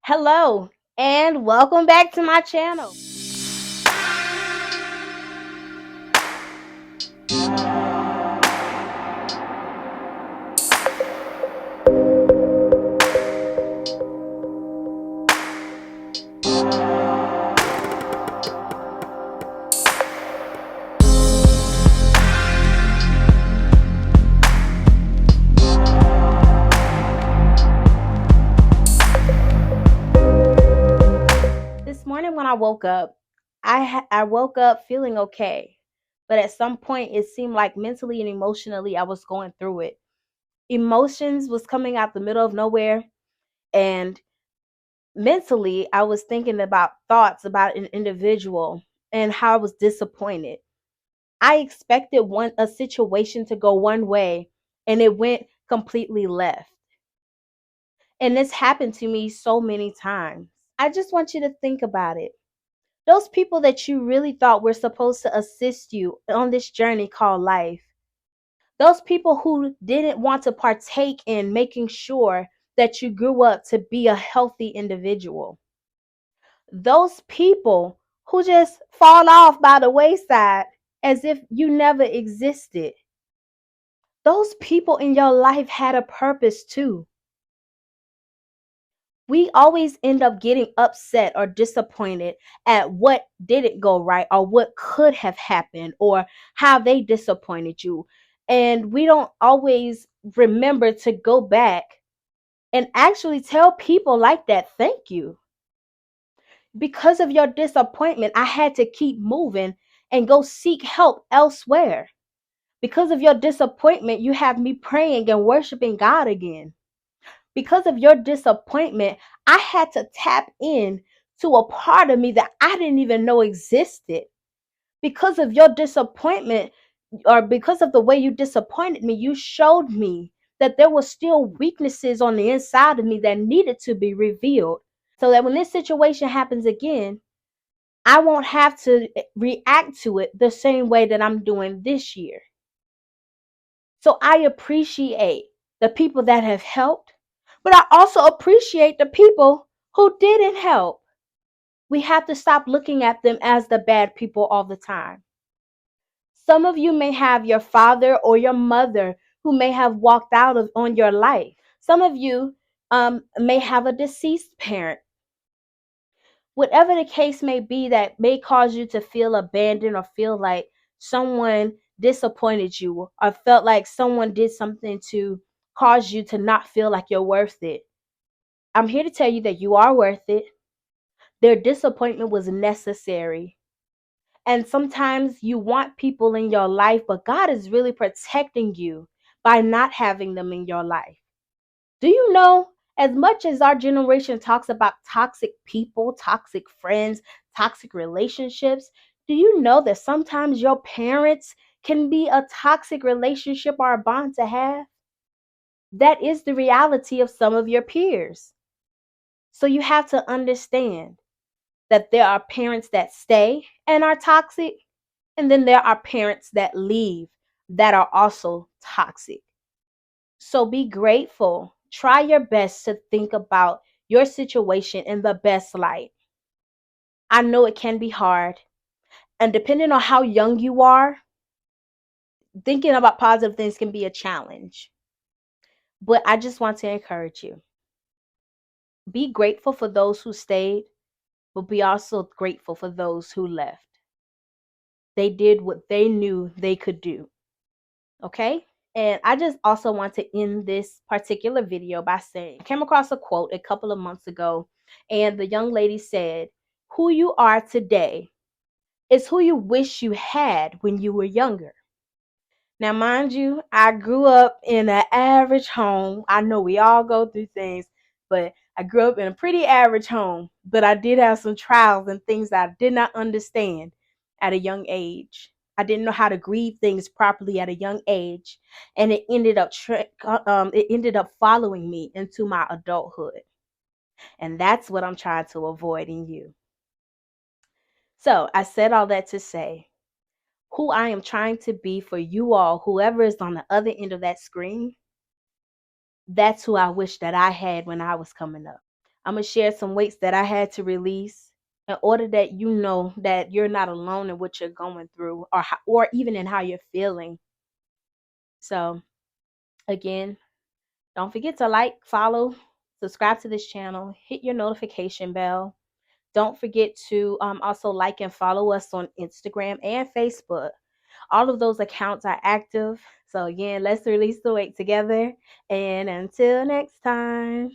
Hello, and welcome back to my channel. This morning when I woke up, I woke up feeling okay, but at some point it seemed like mentally and emotionally I was going through it. Emotions was coming out the middle of nowhere, and mentally I was thinking about thoughts about an individual and how I was disappointed. I expected a situation to go one way and it went completely left. And this happened to me so many times. I just want you to think about it. Those people that you really thought were supposed to assist you on this journey called life, those people who didn't want to partake in making sure that you grew up to be a healthy individual, those people who just fall off by the wayside as if you never existed, those people in your life had a purpose too. We always end up getting upset or disappointed at what didn't go right or what could have happened or how they disappointed you. And we don't always remember to go back and actually tell people like that, thank you. Because of your disappointment, I had to keep moving and go seek help elsewhere. Because of your disappointment, you have me praying and worshiping God again. Because of your disappointment, I had to tap in to a part of me that I didn't even know existed. Because of your disappointment, or because of the way you disappointed me, you showed me that there were still weaknesses on the inside of me that needed to be revealed. So that when this situation happens again, I won't have to react to it the same way that I'm doing this year. So I appreciate the people that have helped, but I also appreciate the people who didn't help. We have to stop looking at them as the bad people all the time. Some of you may have your father or your mother who may have walked out of on your life. Some of you may have a deceased parent. Whatever the case may be that may cause you to feel abandoned or feel like someone disappointed you or felt like someone did something to cause you to not feel like you're worth it. I'm here to tell you that you are worth it. Their disappointment was necessary. And sometimes you want people in your life, but God is really protecting you by not having them in your life. Do you know, as much as our generation talks about toxic people, toxic friends, toxic relationships, do you know that sometimes your parents can be a toxic relationship or a bond to have? That is the reality of some of your peers. So you have to understand that there are parents that stay and are toxic, and then there are parents that leave that are also toxic. So be grateful. Try your best to think about your situation in the best light. I know it can be hard. And depending on how young you are, thinking about positive things can be a challenge. But I just want to encourage you. Be grateful for those who stayed, but be also grateful for those who left. They did what they knew they could do. Okay? And I just also want to end this particular video by saying, I came across a quote a couple of months ago, and the young lady said, "Who you are today is who you wish you had when you were younger." Now, mind you, I grew up in an average home. I know we all go through things, but I grew up in a pretty average home. But I did have some trials and things that I did not understand at a young age. I didn't know how to grieve things properly at a young age, and it ended up following me into my adulthood. And that's what I'm trying to avoid in you. So I said all that to say, who I am trying to be for you all, whoever is on the other end of that screen, that's who I wish that I had when I was coming up. I'm going to share some weights that I had to release in order that you know that you're not alone in what you're going through, or even in how you're feeling. So, again, don't forget to like, follow, subscribe to this channel, hit your notification bell. Don't forget to also like and follow us on Instagram and Facebook. All of those accounts are active. So, again, let's release the weight together. And until next time.